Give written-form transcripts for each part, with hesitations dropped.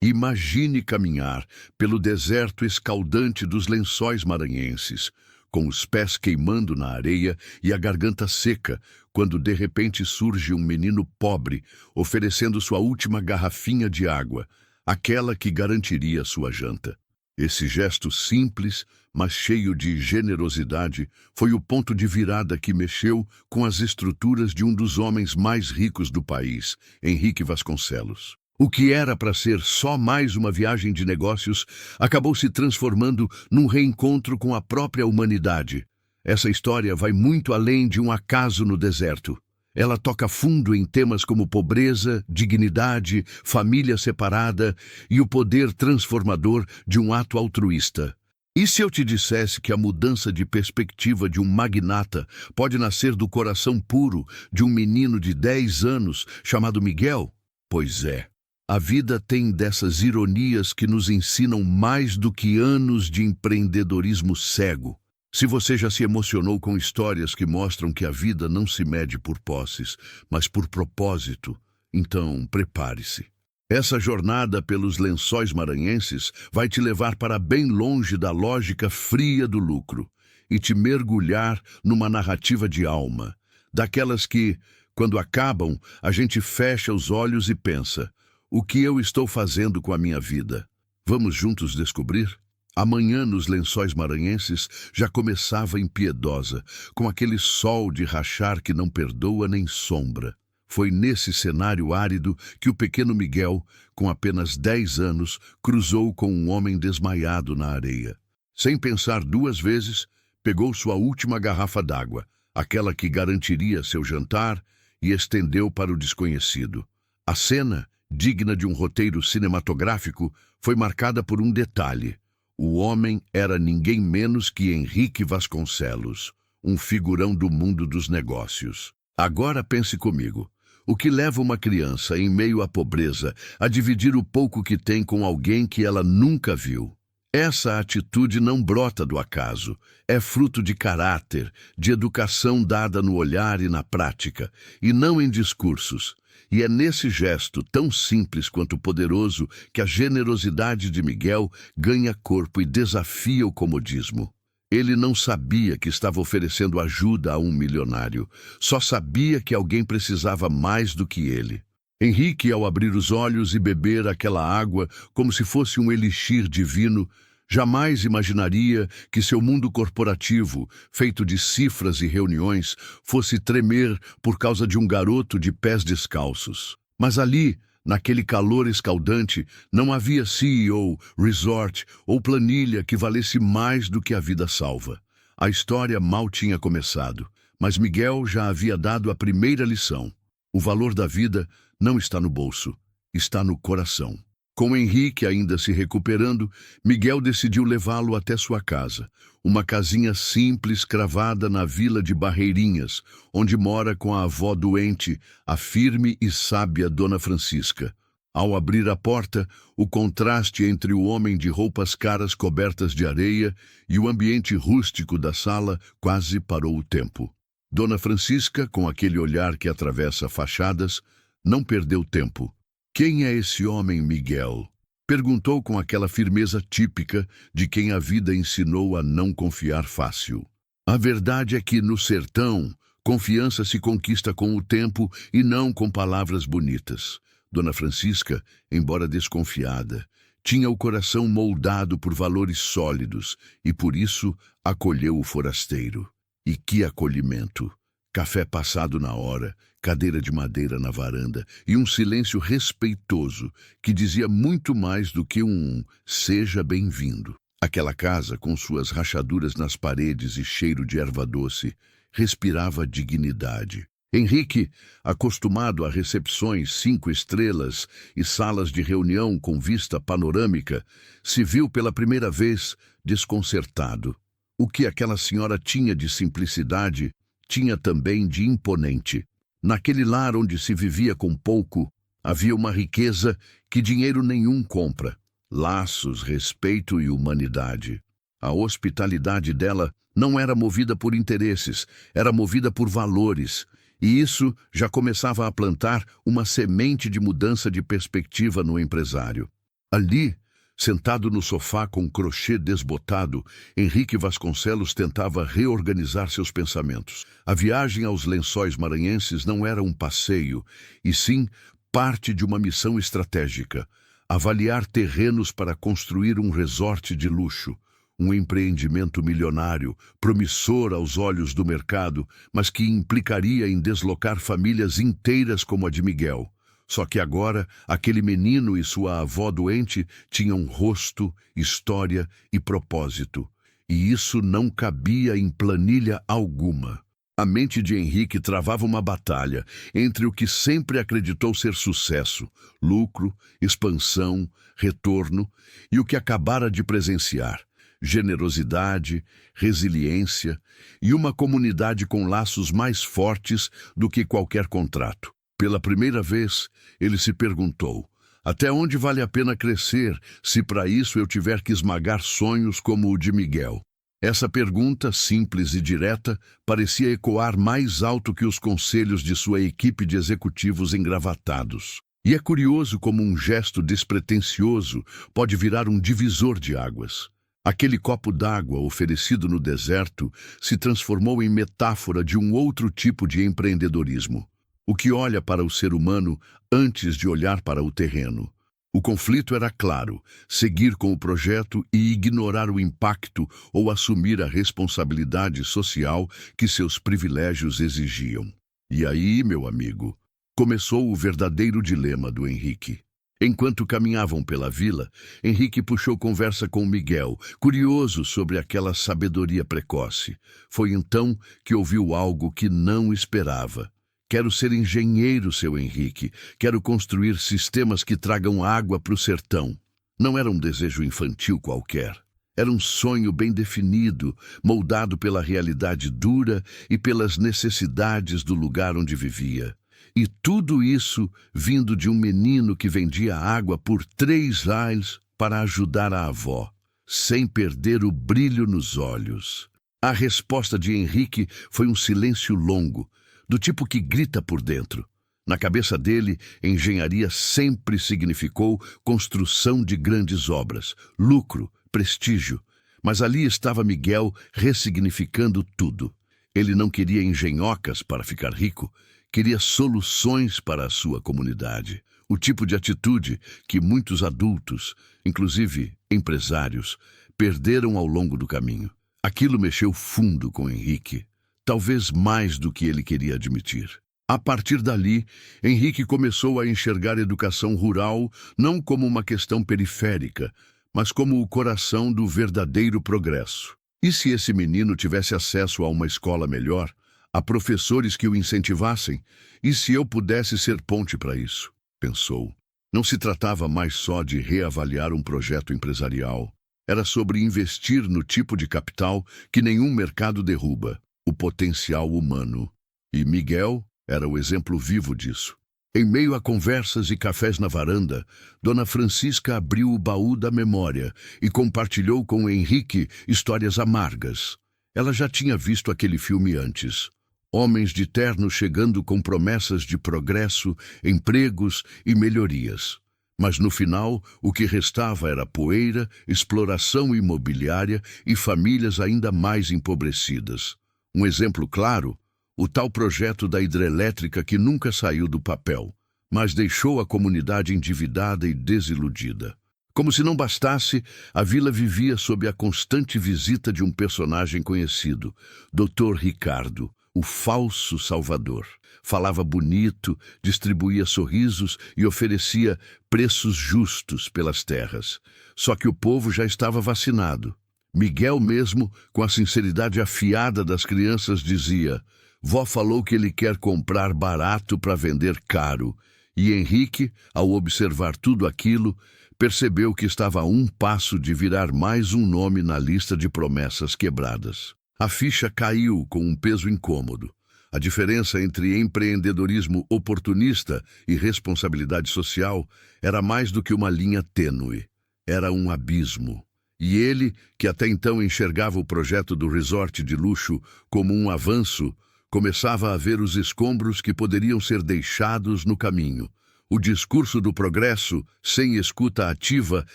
Imagine caminhar pelo deserto escaldante dos Lençóis Maranhenses, com os pés queimando na areia e a garganta seca, quando de repente surge um menino pobre, oferecendo sua última garrafinha de água, aquela que garantiria sua janta. Esse gesto simples, mas cheio de generosidade, foi o ponto de virada que mexeu com as estruturas de um dos homens mais ricos do país, Henrique Vasconcelos. O que era para ser só mais uma viagem de negócios acabou se transformando num reencontro com a própria humanidade. Essa história vai muito além de um acaso no deserto. Ela toca fundo em temas como pobreza, dignidade, família separada e o poder transformador de um ato altruísta. E se eu te dissesse que a mudança de perspectiva de um magnata pode nascer do coração puro de um menino de 10 anos chamado Miguel? Pois é. A vida tem dessas ironias que nos ensinam mais do que anos de empreendedorismo cego. Se você já se emocionou com histórias que mostram que a vida não se mede por posses, mas por propósito, então prepare-se. Essa jornada pelos Lençóis Maranhenses vai te levar para bem longe da lógica fria do lucro e te mergulhar numa narrativa de alma, daquelas que, quando acabam, a gente fecha os olhos e pensa: o que eu estou fazendo com a minha vida? Vamos juntos descobrir? A manhã nos Lençóis Maranhenses já começava impiedosa, com aquele sol de rachar que não perdoa nem sombra. Foi nesse cenário árido que o pequeno Miguel, com apenas 10 anos, cruzou com um homem desmaiado na areia. Sem pensar 2 vezes, pegou sua última garrafa d'água, aquela que garantiria seu jantar, e estendeu para o desconhecido. A cena, digna de um roteiro cinematográfico, foi marcada por um detalhe. O homem era ninguém menos que Henrique Vasconcelos, um figurão do mundo dos negócios. Agora pense comigo. O que leva uma criança, em meio à pobreza, a dividir o pouco que tem com alguém que ela nunca viu? Essa atitude não brota do acaso. É fruto de caráter, de educação dada no olhar e na prática, e não em discursos. E é nesse gesto, tão simples quanto poderoso, que a generosidade de Miguel ganha corpo e desafia o comodismo. Ele não sabia que estava oferecendo ajuda a um milionário, só sabia que alguém precisava mais do que ele. Henrique, ao abrir os olhos e beber aquela água como se fosse um elixir divino, jamais imaginaria que seu mundo corporativo, feito de cifras e reuniões, fosse tremer por causa de um garoto de pés descalços. Mas ali, naquele calor escaldante, não havia CEO, resort ou planilha que valesse mais do que a vida salva. A história mal tinha começado, mas Miguel já havia dado a primeira lição. O valor da vida não está no bolso, está no coração. Com Henrique ainda se recuperando, Miguel decidiu levá-lo até sua casa, uma casinha simples cravada na vila de Barreirinhas, onde mora com a avó doente, a firme e sábia Dona Francisca. Ao abrir a porta, o contraste entre o homem de roupas caras cobertas de areia e o ambiente rústico da sala quase parou o tempo. Dona Francisca, com aquele olhar que atravessa fachadas, não perdeu tempo. "Quem é esse homem, Miguel?" perguntou com aquela firmeza típica de quem a vida ensinou a não confiar fácil. A verdade é que, no sertão, confiança se conquista com o tempo e não com palavras bonitas. Dona Francisca, embora desconfiada, tinha o coração moldado por valores sólidos e, por isso, acolheu o forasteiro. E que acolhimento! Café passado na hora, cadeira de madeira na varanda e um silêncio respeitoso que dizia muito mais do que um "seja bem-vindo". Aquela casa, com suas rachaduras nas paredes e cheiro de erva doce, respirava dignidade. Henrique, acostumado a recepções 5 estrelas e salas de reunião com vista panorâmica, se viu pela primeira vez desconcertado. O que aquela senhora tinha de simplicidade, tinha também de imponente. Naquele lar onde se vivia com pouco, havia uma riqueza que dinheiro nenhum compra: laços, respeito e humanidade. A hospitalidade dela não era movida por interesses, era movida por valores, e isso já começava a plantar uma semente de mudança de perspectiva no empresário. Ali, sentado no sofá com um crochê desbotado, Henrique Vasconcelos tentava reorganizar seus pensamentos. A viagem aos Lençóis Maranhenses não era um passeio, e sim parte de uma missão estratégica: avaliar terrenos para construir um resort de luxo. Um empreendimento milionário, promissor aos olhos do mercado, mas que implicaria em deslocar famílias inteiras como a de Miguel. Só que agora, aquele menino e sua avó doente tinham rosto, história e propósito. E isso não cabia em planilha alguma. A mente de Henrique travava uma batalha entre o que sempre acreditou ser sucesso, lucro, expansão, retorno, e o que acabara de presenciar: generosidade, resiliência e uma comunidade com laços mais fortes do que qualquer contrato. Pela primeira vez, ele se perguntou: até onde vale a pena crescer se para isso eu tiver que esmagar sonhos como o de Miguel? Essa pergunta, simples e direta, parecia ecoar mais alto que os conselhos de sua equipe de executivos engravatados. E é curioso como um gesto despretensioso pode virar um divisor de águas. Aquele copo d'água oferecido no deserto se transformou em metáfora de um outro tipo de empreendedorismo, o que olha para o ser humano antes de olhar para o terreno. O conflito era claro: seguir com o projeto e ignorar o impacto ou assumir a responsabilidade social que seus privilégios exigiam. E aí, meu amigo, começou o verdadeiro dilema do Henrique. Enquanto caminhavam pela vila, Henrique puxou conversa com Miguel, curioso sobre aquela sabedoria precoce. Foi então que ouviu algo que não esperava. Quero ser engenheiro, seu Henrique. Quero construir sistemas que tragam água para o sertão. Não era um desejo infantil qualquer. Era um sonho bem definido, moldado pela realidade dura e pelas necessidades do lugar onde vivia. E tudo isso vindo de um menino que vendia água por 3 reais para ajudar a avó, sem perder o brilho nos olhos. A resposta de Henrique foi um silêncio longo, do tipo que grita por dentro. Na cabeça dele, engenharia sempre significou construção de grandes obras, lucro, prestígio. Mas ali estava Miguel ressignificando tudo. Ele não queria engenhocas para ficar rico, queria soluções para a sua comunidade. O tipo de atitude que muitos adultos, inclusive empresários, perderam ao longo do caminho. Aquilo mexeu fundo com Henrique, talvez mais do que ele queria admitir. A partir dali, Henrique começou a enxergar a educação rural não como uma questão periférica, mas como o coração do verdadeiro progresso. E se esse menino tivesse acesso a uma escola melhor, a professores que o incentivassem, e se eu pudesse ser ponte para isso? Pensou. Não se tratava mais só de reavaliar um projeto empresarial. Era sobre investir no tipo de capital que nenhum mercado derruba: o potencial humano. E Miguel era o exemplo vivo disso. Em meio a conversas e cafés na varanda, Dona Francisca abriu o baú da memória e compartilhou com Henrique histórias amargas. Ela já tinha visto aquele filme antes. Homens de terno chegando com promessas de progresso, empregos e melhorias. Mas no final, o que restava era poeira, exploração imobiliária e famílias ainda mais empobrecidas. Um exemplo claro: o tal projeto da hidrelétrica que nunca saiu do papel, mas deixou a comunidade endividada e desiludida. Como se não bastasse, a vila vivia sob a constante visita de um personagem conhecido, Dr. Ricardo, o falso salvador. Falava bonito, distribuía sorrisos e oferecia preços justos pelas terras. Só que o povo já estava vacinado. Miguel mesmo, com a sinceridade afiada das crianças, dizia: vó falou que ele quer comprar barato para vender caro. E Henrique, ao observar tudo aquilo, percebeu que estava a um passo de virar mais um nome na lista de promessas quebradas. A ficha caiu com um peso incômodo. A diferença entre empreendedorismo oportunista e responsabilidade social era mais do que uma linha tênue. Era um abismo. E ele, que até então enxergava o projeto do resort de luxo como um avanço, começava a ver os escombros que poderiam ser deixados no caminho. O discurso do progresso, sem escuta ativa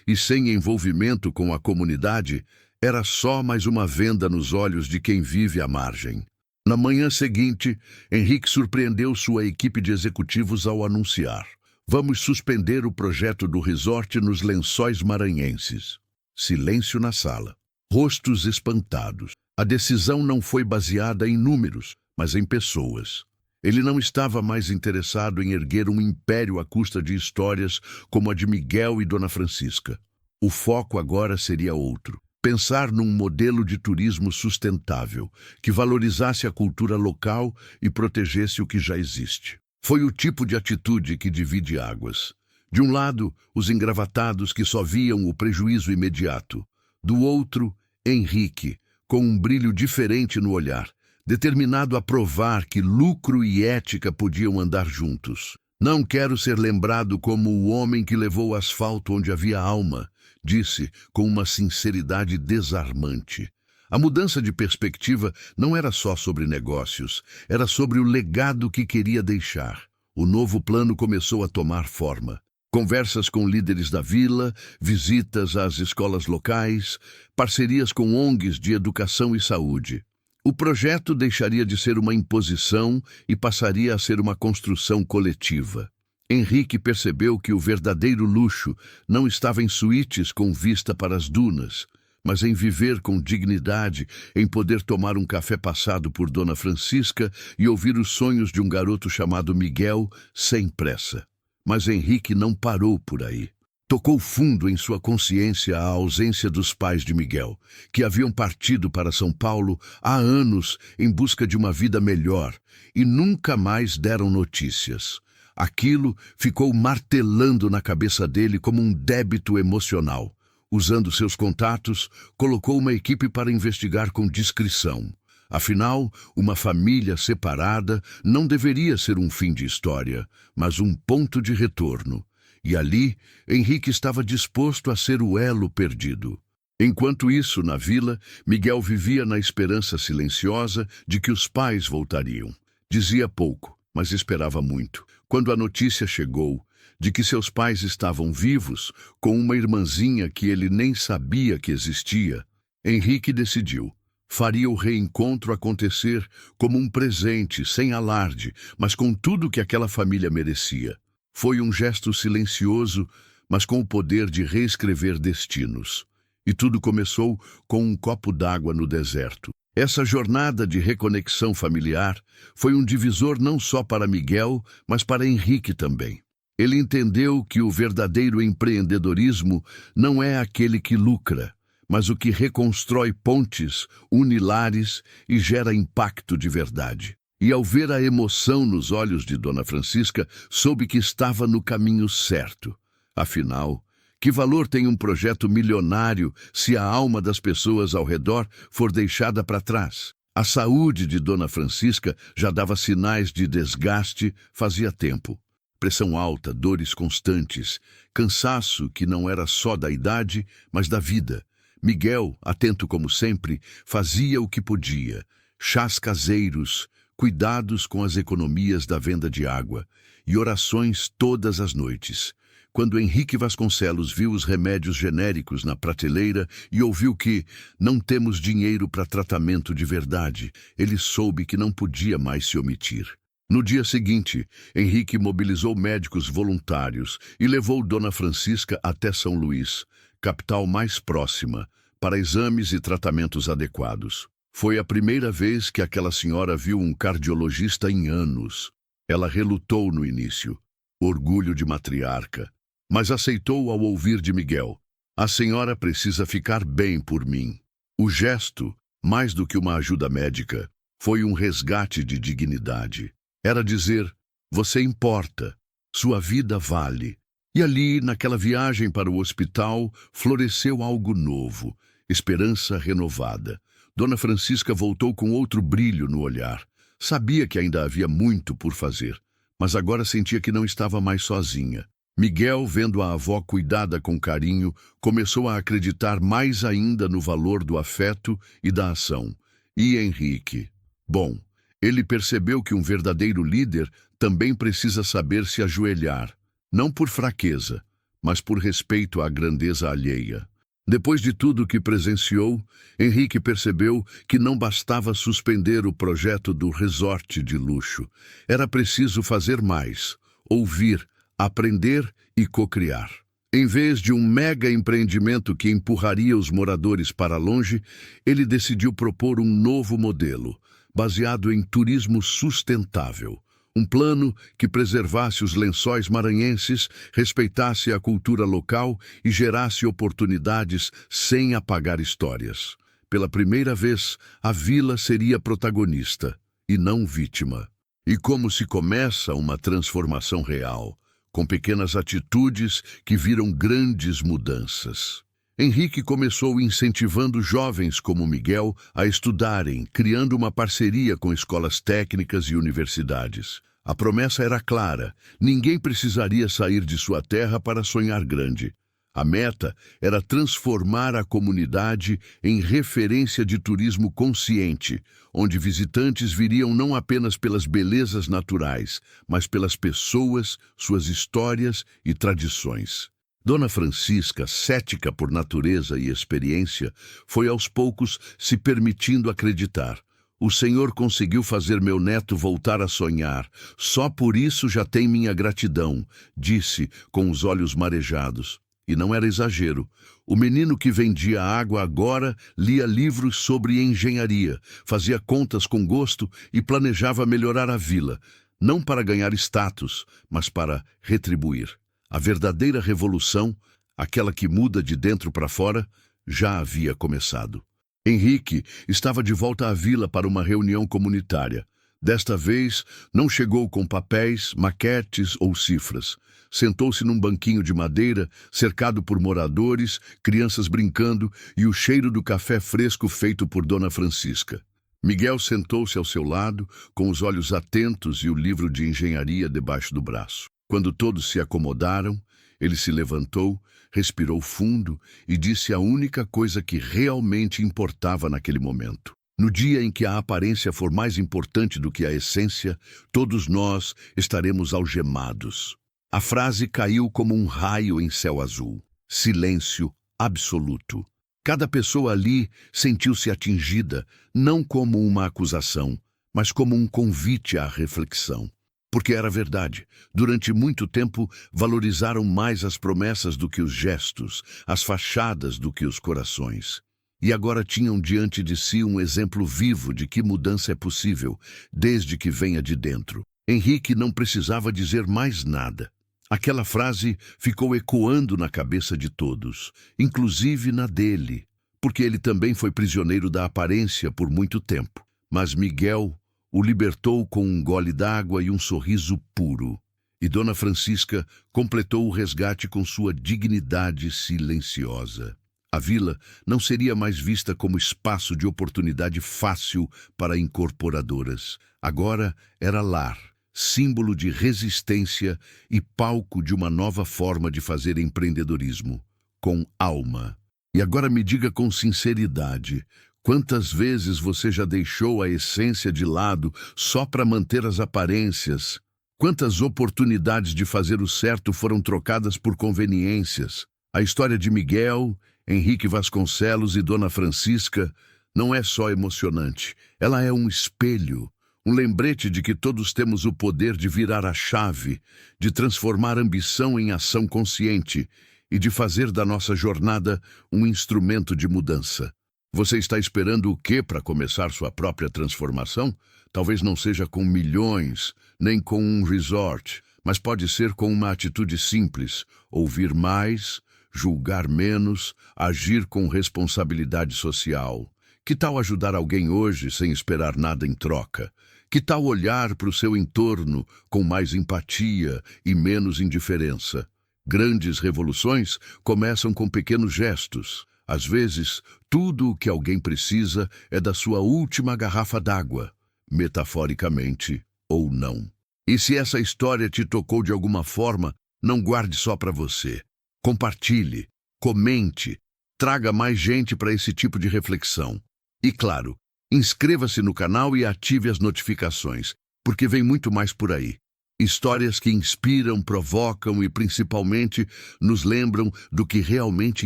e sem envolvimento com a comunidade, era só mais uma venda nos olhos de quem vive à margem. Na manhã seguinte, Henrique surpreendeu sua equipe de executivos ao anunciar: "Vamos suspender o projeto do resort nos Lençóis Maranhenses." Silêncio na sala. Rostos espantados. A decisão não foi baseada em números, mas em pessoas. Ele não estava mais interessado em erguer um império à custa de histórias como a de Miguel e Dona Francisca. O foco agora seria outro. Pensar num modelo de turismo sustentável, que valorizasse a cultura local e protegesse o que já existe. Foi o tipo de atitude que divide águas. De um lado, os engravatados que só viam o prejuízo imediato. Do outro, Henrique, com um brilho diferente no olhar, determinado a provar que lucro e ética podiam andar juntos. "Não quero ser lembrado como o homem que levou o asfalto onde havia alma", disse com uma sinceridade desarmante. A mudança de perspectiva não era só sobre negócios, era sobre o legado que queria deixar. O novo plano começou a tomar forma. Conversas com líderes da vila, visitas às escolas locais, parcerias com ONGs de educação e saúde. O projeto deixaria de ser uma imposição e passaria a ser uma construção coletiva. Henrique percebeu que o verdadeiro luxo não estava em suítes com vista para as dunas, mas em viver com dignidade, em poder tomar um café passado por Dona Francisca e ouvir os sonhos de um garoto chamado Miguel sem pressa. Mas Henrique não parou por aí. Tocou fundo em sua consciência a ausência dos pais de Miguel, que haviam partido para São Paulo há anos em busca de uma vida melhor e nunca mais deram notícias. Aquilo ficou martelando na cabeça dele como um débito emocional. Usando seus contatos, colocou uma equipe para investigar com discrição. Afinal, uma família separada não deveria ser um fim de história, mas um ponto de retorno. E ali, Henrique estava disposto a ser o elo perdido. Enquanto isso, na vila, Miguel vivia na esperança silenciosa de que os pais voltariam. Dizia pouco, mas esperava muito. Quando a notícia chegou de que seus pais estavam vivos, com uma irmãzinha que ele nem sabia que existia, Henrique decidiu. Faria o reencontro acontecer como um presente, sem alarde, mas com tudo que aquela família merecia. Foi um gesto silencioso, mas com o poder de reescrever destinos. E tudo começou com um copo d'água no deserto. Essa jornada de reconexão familiar foi um divisor não só para Miguel, mas para Henrique também. Ele entendeu que o verdadeiro empreendedorismo não é aquele que lucra, mas o que reconstrói pontes, une lares e gera impacto de verdade. E ao ver a emoção nos olhos de Dona Francisca, soube que estava no caminho certo. Afinal, que valor tem um projeto milionário se a alma das pessoas ao redor for deixada para trás? A saúde de Dona Francisca já dava sinais de desgaste fazia tempo. Pressão alta, dores constantes, cansaço que não era só da idade, mas da vida. Miguel, atento como sempre, fazia o que podia. Chás caseiros, cuidados com as economias da venda de água e orações todas as noites. Quando Henrique Vasconcelos viu os remédios genéricos na prateleira e ouviu que não temos dinheiro para tratamento de verdade, ele soube que não podia mais se omitir. No dia seguinte, Henrique mobilizou médicos voluntários e levou Dona Francisca até São Luís, capital mais próxima, para exames e tratamentos adequados. Foi a primeira vez que aquela senhora viu um cardiologista em anos. Ela relutou no início, orgulho de matriarca, mas aceitou ao ouvir de Miguel: "A senhora precisa ficar bem por mim." O gesto, mais do que uma ajuda médica, foi um resgate de dignidade. Era dizer: "Você importa, sua vida vale." E ali, naquela viagem para o hospital, floresceu algo novo, esperança renovada. Dona Francisca voltou com outro brilho no olhar. Sabia que ainda havia muito por fazer, mas agora sentia que não estava mais sozinha. Miguel, vendo a avó cuidada com carinho, começou a acreditar mais ainda no valor do afeto e da ação. E Henrique? Bom, ele percebeu que um verdadeiro líder também precisa saber se ajoelhar. não por fraqueza, mas por respeito à grandeza alheia. Depois de tudo o que presenciou, Henrique percebeu que não bastava suspender o projeto do resort de luxo. Era preciso fazer mais, ouvir, aprender e cocriar. Em vez de um mega empreendimento que empurraria os moradores para longe, ele decidiu propor um novo modelo, baseado em turismo sustentável. Um plano que preservasse os lençóis maranhenses, respeitasse a cultura local e gerasse oportunidades sem apagar histórias. Pela primeira vez, a vila seria protagonista e não vítima. E como se começa uma transformação real, com pequenas atitudes que viram grandes mudanças. Henrique começou incentivando jovens como Miguel a estudarem, criando uma parceria com escolas técnicas e universidades. A promessa era clara: ninguém precisaria sair de sua terra para sonhar grande. A meta era transformar a comunidade em referência de turismo consciente, onde visitantes viriam não apenas pelas belezas naturais, mas pelas pessoas, suas histórias e tradições. Dona Francisca, cética por natureza e experiência, foi aos poucos se permitindo acreditar. O Senhor conseguiu fazer meu neto voltar a sonhar. Só por isso já tem minha gratidão, disse, com os olhos marejados. E não era exagero. O menino que vendia água agora lia livros sobre engenharia, fazia contas com gosto e planejava melhorar a vila, não para ganhar status, mas para retribuir. A verdadeira revolução, aquela que muda de dentro para fora, já havia começado. Henrique estava de volta à vila para uma reunião comunitária. Desta vez, não chegou com papéis, maquetes ou cifras. Sentou-se num banquinho de madeira, cercado por moradores, crianças brincando e o cheiro do café fresco feito por Dona Francisca. Miguel sentou-se ao seu lado, com os olhos atentos e o livro de engenharia debaixo do braço. Quando todos se acomodaram, ele se levantou, respirou fundo e disse a única coisa que realmente importava naquele momento. No dia em que a aparência for mais importante do que a essência, todos nós estaremos algemados. A frase caiu como um raio em céu azul. Silêncio absoluto. Cada pessoa ali sentiu-se atingida, não como uma acusação, mas como um convite à reflexão. Porque era verdade. Durante muito tempo, valorizaram mais as promessas do que os gestos, as fachadas do que os corações. E agora tinham diante de si um exemplo vivo de que mudança é possível, desde que venha de dentro. Henrique não precisava dizer mais nada. Aquela frase ficou ecoando na cabeça de todos, inclusive na dele, porque ele também foi prisioneiro da aparência por muito tempo. Mas Miguel o libertou com um gole d'água e um sorriso puro. E Dona Francisca completou o resgate com sua dignidade silenciosa. A vila não seria mais vista como espaço de oportunidade fácil para incorporadoras. Agora era lar, símbolo de resistência e palco de uma nova forma de fazer empreendedorismo, com alma. E agora me diga com sinceridade, quantas vezes você já deixou a essência de lado só para manter as aparências? Quantas oportunidades de fazer o certo foram trocadas por conveniências? A história de Miguel, Henrique Vasconcelos e Dona Francisca não é só emocionante, ela é um espelho, um lembrete de que todos temos o poder de virar a chave, de transformar ambição em ação consciente e de fazer da nossa jornada um instrumento de mudança. Você está esperando o quê para começar sua própria transformação? Talvez não seja com milhões, nem com um resort, mas pode ser com uma atitude simples: ouvir mais, julgar menos, agir com responsabilidade social. Que tal ajudar alguém hoje sem esperar nada em troca? Que tal olhar para o seu entorno com mais empatia e menos indiferença? Grandes revoluções começam com pequenos gestos. Às vezes, tudo o que alguém precisa é da sua última garrafa d'água, metaforicamente ou não. E se essa história te tocou de alguma forma, não guarde só para você. Compartilhe, comente, traga mais gente para esse tipo de reflexão. E claro, inscreva-se no canal e ative as notificações, porque vem muito mais por aí. Histórias que inspiram, provocam e, principalmente, nos lembram do que realmente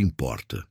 importa.